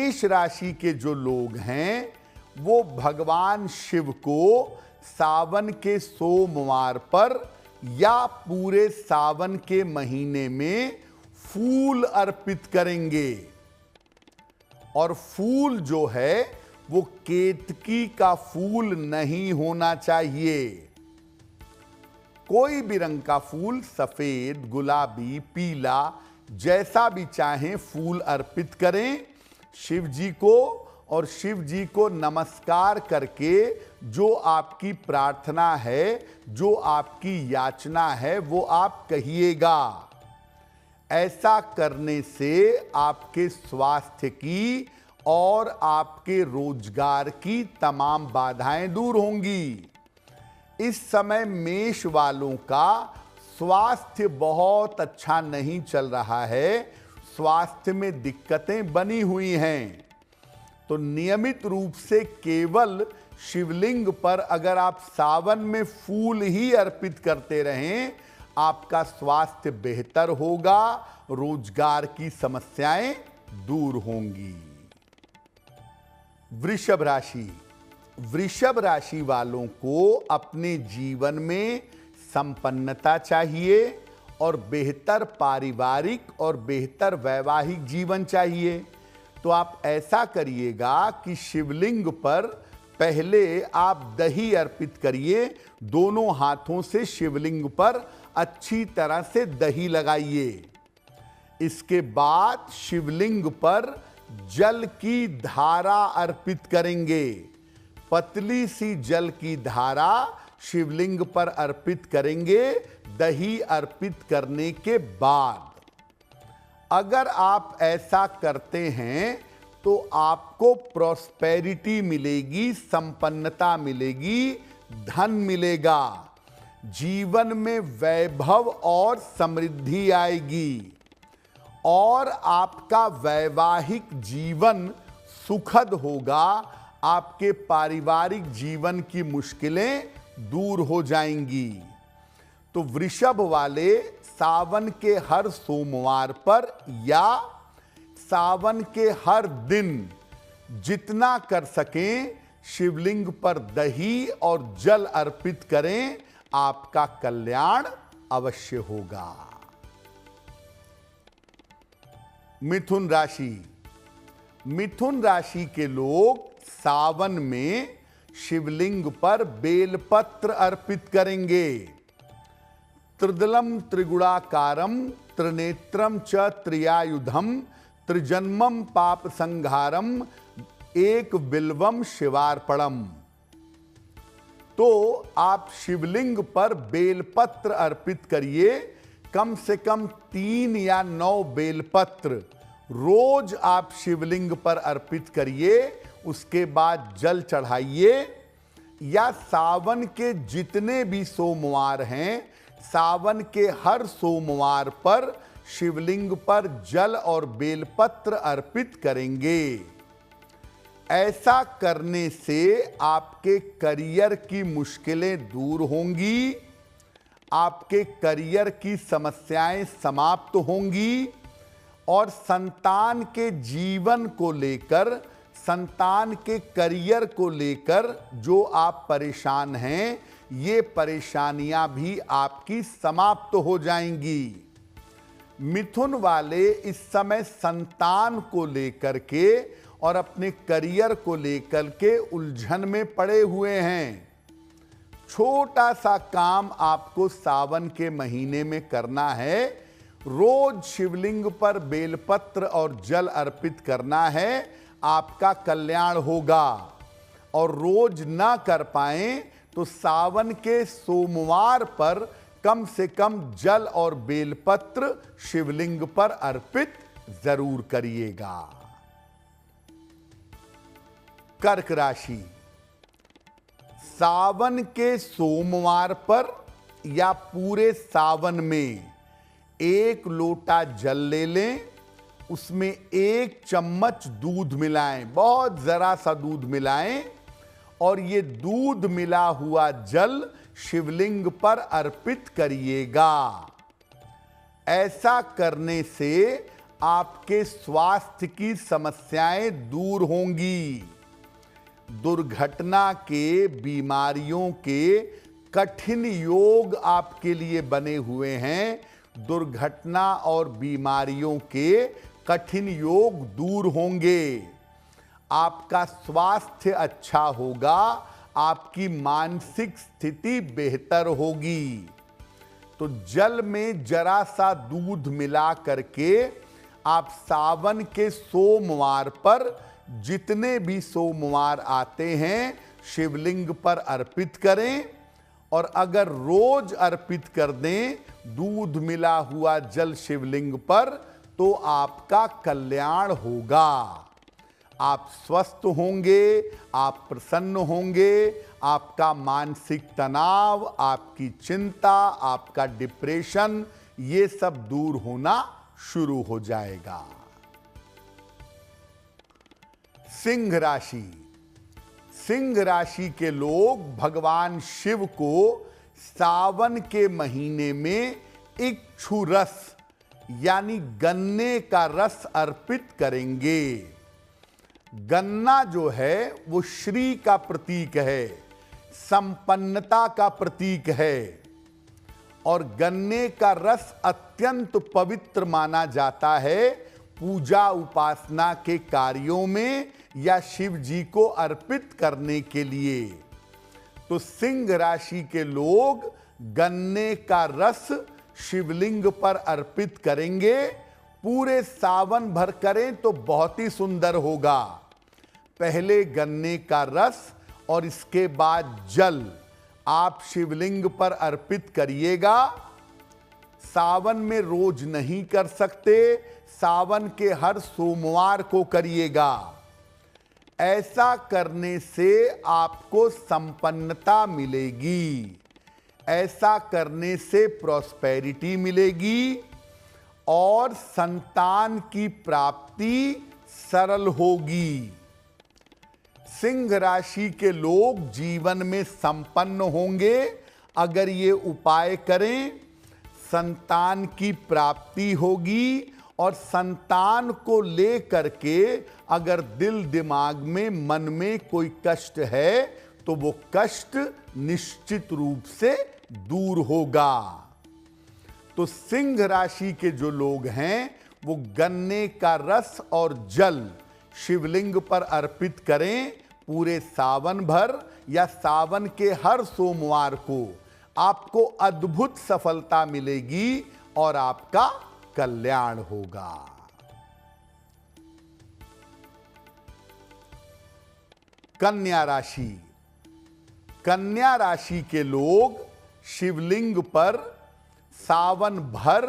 मेष राशि के जो लोग हैं वो भगवान शिव को सावन के सोमवार पर या पूरे सावन के महीने में फूल अर्पित करेंगे। और फूल जो है वो केतकी का फूल नहीं होना चाहिए। कोई भी रंग का फूल, सफेद, गुलाबी, पीला, जैसा भी चाहें फूल अर्पित करें शिव जी को। और शिव जी को नमस्कार करके जो आपकी प्रार्थना है, जो आपकी याचना है, वो आप कहिएगा। ऐसा करने से आपके स्वास्थ्य की और आपके रोजगार की तमाम बाधाएं दूर होंगी। इस समय मेष वालों का स्वास्थ्य बहुत अच्छा नहीं चल रहा है, स्वास्थ्य में दिक्कतें बनी हुई हैं। तो नियमित रूप से केवल शिवलिंग पर अगर आप सावन में फूल ही अर्पित करते रहें, आपका स्वास्थ्य बेहतर होगा, रोजगार की समस्याएं दूर होंगी। वृषभ राशि। वृषभ राशि वालों को अपने जीवन में संपन्नता चाहिए और बेहतर पारिवारिक और बेहतर वैवाहिक जीवन चाहिए। तो आप ऐसा करिएगा कि शिवलिंग पर पहले आप दही अर्पित करिए। दोनों हाथों से शिवलिंग पर अच्छी तरह से दही लगाइए। इसके बाद शिवलिंग पर जल की धारा अर्पित करेंगे। पतली सी जल की धारा शिवलिंग पर अर्पित करेंगे दही अर्पित करने के बाद। अगर आप ऐसा करते हैं तो आपको प्रॉस्पेरिटी मिलेगी, संपन्नता मिलेगी, धन मिलेगा, जीवन में वैभव और समृद्धि आएगी और आपका वैवाहिक जीवन सुखद होगा। आपके पारिवारिक जीवन की मुश्किलें दूर हो जाएंगी। तो वृषभ वाले सावन के हर सोमवार पर या सावन के हर दिन जितना कर सकें शिवलिंग पर दही और जल अर्पित करें, आपका कल्याण अवश्य होगा। मिथुन राशि। मिथुन राशि के लोग सावन में शिवलिंग पर बेलपत्र अर्पित करेंगे। त्रिदलम त्रिगुणाकारम त्रिनेत्रम च त्रियायुधम त्रिजन्मम पाप संहारम एक बिल्वम शिवार्पणम। तो आप शिवलिंग पर बेलपत्र अर्पित करिए। कम से कम 3 या 9 बेलपत्र रोज आप शिवलिंग पर अर्पित करिए। उसके बाद जल चढ़ाइए। या सावन के जितने भी सोमवार हैं, सावन के हर सोमवार पर शिवलिंग पर जल और बेलपत्र अर्पित करेंगे। ऐसा करने से आपके करियर की मुश्किलें दूर होंगी, आपके करियर की समस्याएं समाप्त होंगी और संतान के जीवन को लेकर, संतान के करियर को लेकर जो आप परेशान हैं, ये परेशानियां भी आपकी समाप्त हो जाएंगी। मिथुन वाले इस समय संतान को लेकर के और अपने करियर को लेकर के उलझन में पड़े हुए हैं। छोटा सा काम आपको सावन के महीने में करना है। रोज शिवलिंग पर बेलपत्र और जल अर्पित करना है, आपका कल्याण होगा। और रोज ना कर पाएं तो सावन के सोमवार पर कम से कम जल और बेलपत्र शिवलिंग पर अर्पित जरूर करिएगा। कर्क राशि। सावन के सोमवार पर या पूरे सावन में 1 लोटा जल ले लें, उसमें 1 चम्मच दूध मिलाएं, बहुत जरा सा दूध मिलाएं और ये दूध मिला हुआ जल शिवलिंग पर अर्पित करिएगा। ऐसा करने से आपके स्वास्थ्य की समस्याएं दूर होंगी। दुर्घटना के, बीमारियों के कठिन योग आपके लिए बने हुए हैं। दुर्घटना और बीमारियों के कठिन योग दूर होंगे। आपका स्वास्थ्य अच्छा होगा, आपकी मानसिक स्थिति बेहतर होगी। तो जल में जरा सा दूध मिला करके आप सावन के सोमवार पर, जितने भी सोमवार आते हैं, शिवलिंग पर अर्पित करें। और अगर रोज अर्पित कर दें दूध मिला हुआ जल शिवलिंग पर, तो आपका कल्याण होगा। आप स्वस्थ होंगे, आप प्रसन्न होंगे, आपका मानसिक तनाव, आपकी चिंता, आपका डिप्रेशन, ये सब दूर होना शुरू हो जाएगा। सिंह राशि। सिंह राशि के लोग भगवान शिव को सावन के महीने में इक्षु रस यानी गन्ने का रस अर्पित करेंगे। गन्ना जो है वो श्री का प्रतीक है, संपन्नता का प्रतीक है। और गन्ने का रस अत्यंत पवित्र माना जाता है पूजा उपासना के कार्यों में या शिव जी को अर्पित करने के लिए। तो सिंह राशि के लोग गन्ने का रस शिवलिंग पर अर्पित करेंगे। पूरे सावन भर करें तो बहुत ही सुंदर होगा। पहले गन्ने का रस और इसके बाद जल आप शिवलिंग पर अर्पित करिएगा। सावन में रोज नहीं कर सकते, सावन के हर सोमवार को करिएगा। ऐसा करने से आपको संपन्नता मिलेगी, ऐसा करने से प्रॉस्पेरिटी मिलेगी और संतान की प्राप्ति सरल होगी। सिंह राशि के लोग जीवन में संपन्न होंगे अगर ये उपाय करें। संतान की प्राप्ति होगी और संतान को लेकर के अगर दिल दिमाग में, मन में कोई कष्ट है तो वो कष्ट निश्चित रूप से दूर होगा। तो सिंह राशि के जो लोग हैं वो गन्ने का रस और जल शिवलिंग पर अर्पित करें पूरे सावन भर या सावन के हर सोमवार को। आपको अद्भुत सफलता मिलेगी और आपका कल्याण होगा। कन्या राशि। कन्या राशि के लोग शिवलिंग पर सावन भर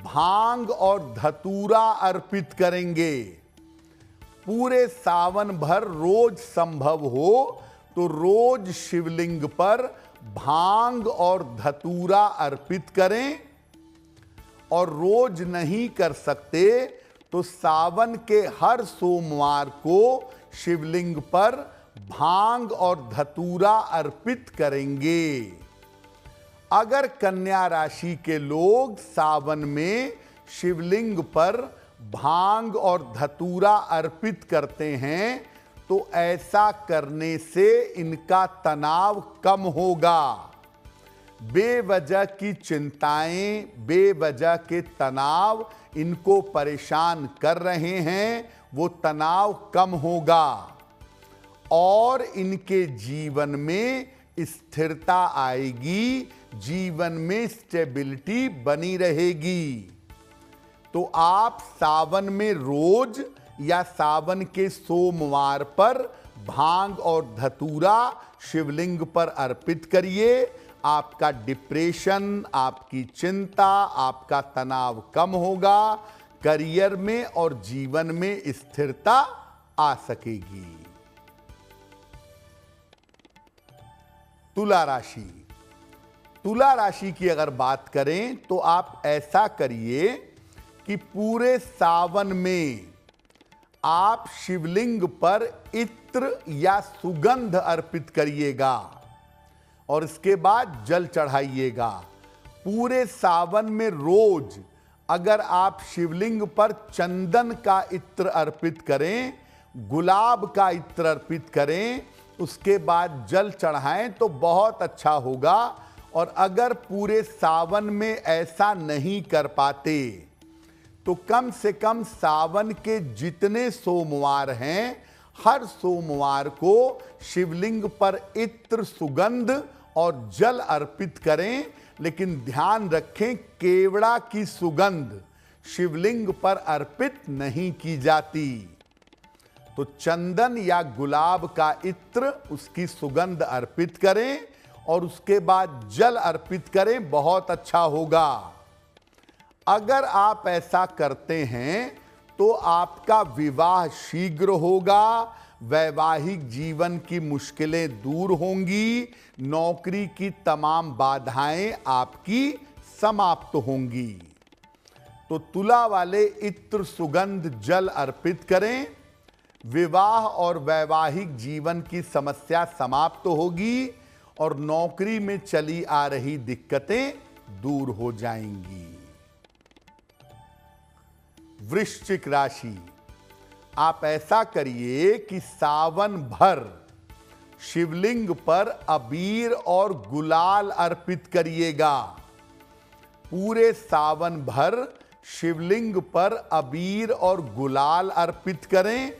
भांग और धतूरा अर्पित करेंगे। पूरे सावन भर रोज संभव हो तो रोज शिवलिंग पर भांग और धतूरा अर्पित करें। और रोज नहीं कर सकते तो सावन के हर सोमवार को शिवलिंग पर भांग और धतूरा अर्पित करेंगे। अगर कन्या राशि के लोग सावन में शिवलिंग पर भांग और धतूरा अर्पित करते हैं तो ऐसा करने से इनका तनाव कम होगा। बेवजह की चिंताएं, बेवजह के तनाव इनको परेशान कर रहे हैं, वो तनाव कम होगा और इनके जीवन में स्थिरता आएगी, जीवन में स्टेबिलिटी बनी रहेगी। तो आप सावन में रोज या सावन के सोमवार पर भांग और धतूरा शिवलिंग पर अर्पित करिए। आपका डिप्रेशन, आपकी चिंता, आपका तनाव कम होगा, करियर में और जीवन में स्थिरता आ सकेगी। तुला राशि। तुला राशि की अगर बात करें तो आप ऐसा करिए कि पूरे सावन में आप शिवलिंग पर इत्र या सुगंध अर्पित करिएगा और इसके बाद जल चढ़ाइएगा। पूरे सावन में रोज अगर आप शिवलिंग पर चंदन का इत्र अर्पित करें, गुलाब का इत्र अर्पित करें, उसके बाद जल चढ़ाएं तो बहुत अच्छा होगा। और अगर पूरे सावन में ऐसा नहीं कर पाते तो कम से कम सावन के जितने सोमवार हैं, हर सोमवार को शिवलिंग पर इत्र, सुगंध और जल अर्पित करें। लेकिन ध्यान रखें, केवड़ा की सुगंध शिवलिंग पर अर्पित नहीं की जाती। तो चंदन या गुलाब का इत्र, उसकी सुगंध अर्पित करें और उसके बाद जल अर्पित करें, बहुत अच्छा होगा। अगर आप ऐसा करते हैं तो आपका विवाह शीघ्र होगा, वैवाहिक जीवन की मुश्किलें दूर होंगी, नौकरी की तमाम बाधाएं आपकी समाप्त होंगी। तो तुला वाले इत्र, सुगंध, जल अर्पित करें, विवाह और वैवाहिक जीवन की समस्या समाप्त होगी और नौकरी में चली आ रही दिक्कतें दूर हो जाएंगी। वृश्चिक राशि, आप ऐसा करिए कि सावन भर शिवलिंग पर अबीर और गुलाल अर्पित करिएगा। पूरे सावन भर शिवलिंग पर अबीर और गुलाल अर्पित करें।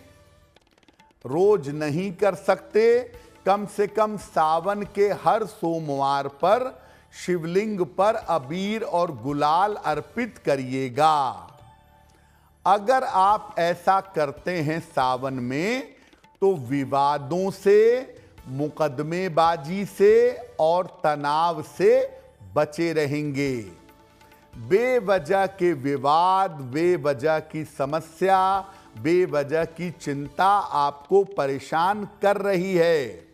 रोज नहीं कर सकते, कम से कम सावन के हर सोमवार पर शिवलिंग पर अबीर और गुलाल अर्पित करिएगा। अगर आप ऐसा करते हैं सावन में तो विवादों से, मुकदमेबाजी से और तनाव से बचे रहेंगे। बेवजह के विवाद, बेवजह की समस्या, बेवजह की चिंता आपको परेशान कर रही है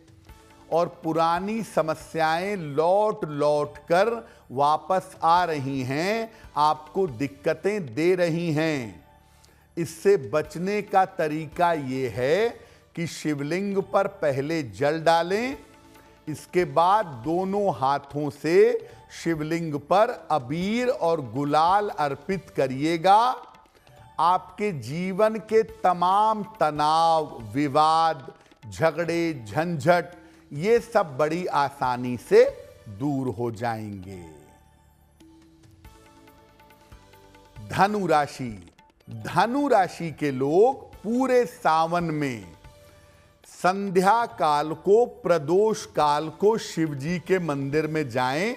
और पुरानी समस्याएं लौट लौट कर वापस आ रही हैं, आपको दिक्कतें दे रही हैं। इससे बचने का तरीका ये है कि शिवलिंग पर पहले जल डालें, इसके बाद दोनों हाथों से शिवलिंग पर अबीर और गुलाल अर्पित करिएगा। आपके जीवन के तमाम तनाव, विवाद, झगड़े, झंझट, ये सब बड़ी आसानी से दूर हो जाएंगे। धनु राशि, धनु राशि के लोग पूरे सावन में संध्या काल को, प्रदोष काल को शिव जी के मंदिर में जाएं,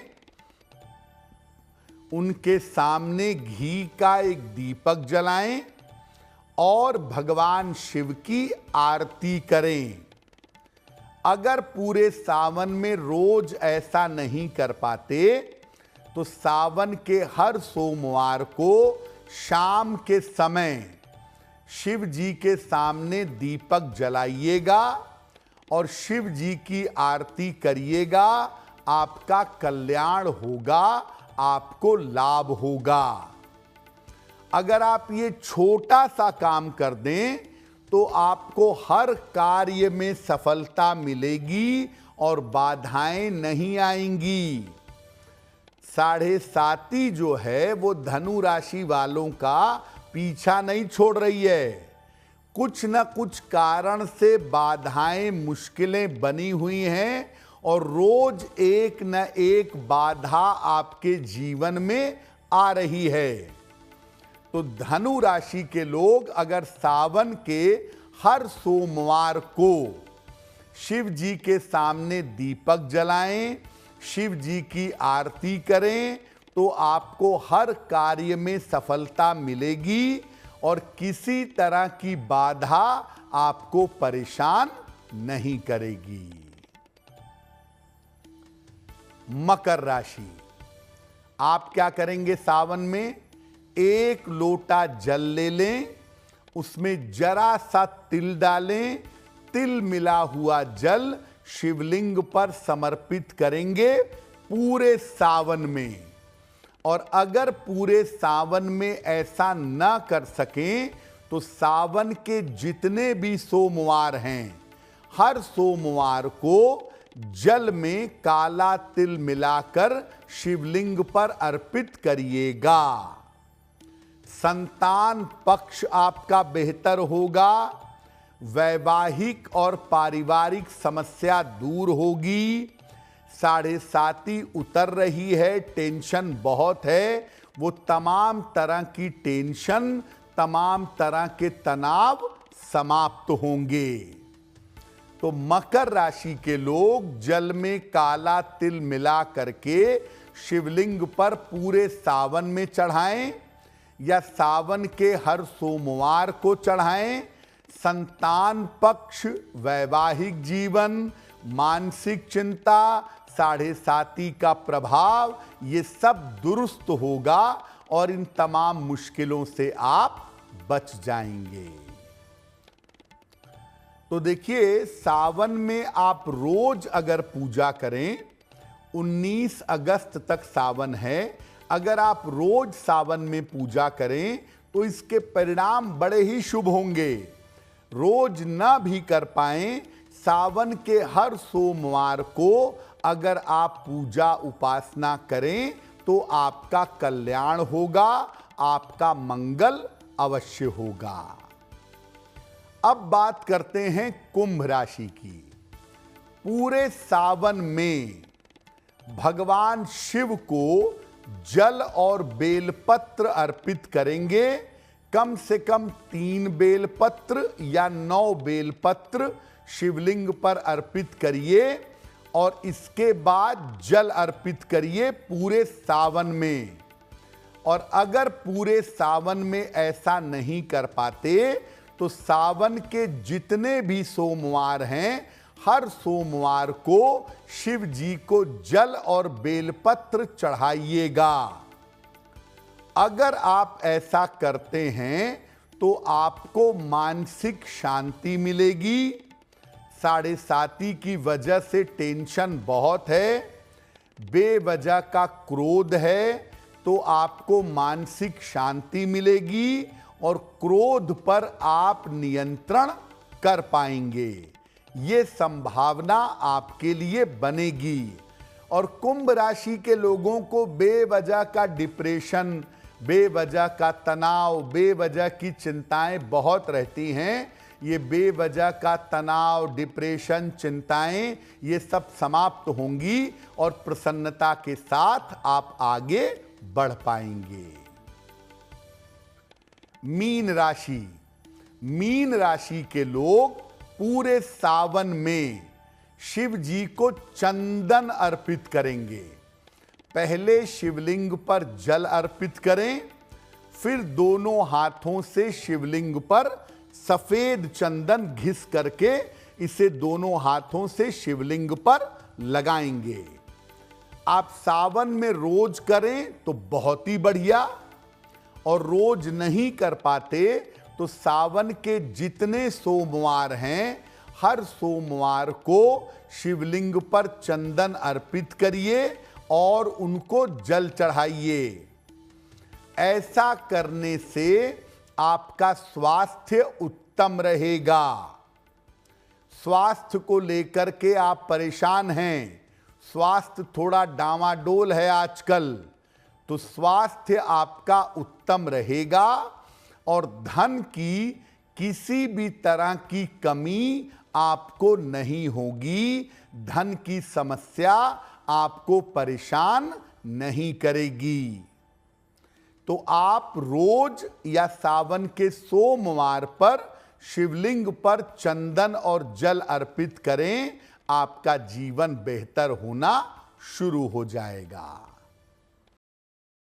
उनके सामने घी का एक दीपक जलाएं और भगवान शिव की आरती करें। अगर पूरे सावन में रोज ऐसा नहीं कर पाते तो सावन के हर सोमवार को शाम के समय शिव जी के सामने दीपक जलाइएगा और शिव जी की आरती करिएगा। आपका कल्याण होगा, आपको लाभ होगा। अगर आप ये छोटा सा काम कर दें तो आपको हर कार्य में सफलता मिलेगी और बाधाएं नहीं आएंगी। 7.5 जो है वो धनु राशि वालों का पीछा नहीं छोड़ रही है। कुछ न कुछ कारण से बाधाएं, मुश्किलें बनी हुई हैं और रोज एक न एक बाधा आपके जीवन में आ रही है। तो धनु राशि के लोग अगर सावन के हर सोमवार को शिव जी के सामने दीपक जलाएं, शिव जी की आरती करें तो आपको हर कार्य में सफलता मिलेगी और किसी तरह की बाधा आपको परेशान नहीं करेगी। मकर राशि, आप क्या करेंगे सावन में? 1 लोटा जल ले लें, उसमें जरा सा तिल डालें, तिल मिला हुआ जल शिवलिंग पर समर्पित करेंगे पूरे सावन में। और अगर पूरे सावन में ऐसा न कर सकें तो सावन के जितने भी सोमवार हैं, हर सोमवार को जल में काला तिल मिलाकर शिवलिंग पर अर्पित करिएगा। संतान पक्ष आपका बेहतर होगा, वैवाहिक और पारिवारिक समस्या दूर होगी। 7.5 उतर रही है, टेंशन बहुत है, वो तमाम तरह की टेंशन, तमाम तरह के तनाव समाप्त होंगे। तो मकर राशि के लोग जल में काला तिल मिला करके शिवलिंग पर पूरे सावन में चढ़ाएं या सावन के हर सोमवार को चढ़ाएं। संतान पक्ष, वैवाहिक जीवन, मानसिक चिंता, 7.5 का प्रभाव, ये सब दुरुस्त होगा और इन तमाम मुश्किलों से आप बच जाएंगे। तो देखिए, सावन में आप रोज अगर पूजा करें, 19 अगस्त तक सावन है, अगर आप रोज सावन में पूजा करें तो इसके परिणाम बड़े ही शुभ होंगे। रोज ना भी कर पाएं, सावन के हर सोमवार को अगर आप पूजा उपासना करें तो आपका कल्याण होगा, आपका मंगल अवश्य होगा। अब बात करते हैं कुंभ राशि की। पूरे सावन में भगवान शिव को जल और बेलपत्र अर्पित करेंगे। कम से कम 3 बेलपत्र या 9 बेलपत्र शिवलिंग पर अर्पित करिए और इसके बाद जल अर्पित करिए पूरे सावन में। और अगर पूरे सावन में ऐसा नहीं कर पाते तो सावन के जितने भी सोमवार हैं, हर सोमवार को शिव जी को जल और बेलपत्र चढ़ाइएगा। अगर आप ऐसा करते हैं तो आपको मानसिक शांति मिलेगी। 7.5 की वजह से टेंशन बहुत है, बेवजह का क्रोध है, तो आपको मानसिक शांति मिलेगी और क्रोध पर आप नियंत्रण कर पाएंगे। ये संभावना आपके लिए बनेगी। और कुंभ राशि के लोगों को बेवजह का डिप्रेशन, बेवजह का तनाव, बेवजह की चिंताएं बहुत रहती हैं। ये बेवजह का तनाव, डिप्रेशन, चिंताएं, ये सब समाप्त होंगी और प्रसन्नता के साथ आप आगे बढ़ पाएंगे। मीन राशि। मीन राशि के लोग पूरे सावन में शिव जी को चंदन अर्पित करेंगे। पहले शिवलिंग पर जल अर्पित करें, फिर दोनों हाथों से शिवलिंग पर सफेद चंदन घिस करके इसे दोनों हाथों से शिवलिंग पर लगाएंगे। आप सावन में रोज करें तो बहुत ही बढ़िया, और रोज नहीं कर पाते तो सावन के जितने सोमवार हैं, हर सोमवार को शिवलिंग पर चंदन अर्पित करिए और उनको जल चढ़ाइए। ऐसा करने से आपका स्वास्थ्य उत्तम रहेगा। स्वास्थ्य को लेकर के आप परेशान हैं, स्वास्थ्य थोड़ा डामाडोल है आजकल, तो स्वास्थ्य आपका उत्तम रहेगा और धन की किसी भी तरह की कमी आपको नहीं होगी। धन की समस्या आपको परेशान नहीं करेगी। तो आप रोज या सावन के सोमवार पर शिवलिंग पर चंदन और जल अर्पित करें, आपका जीवन बेहतर होना शुरू हो जाएगा।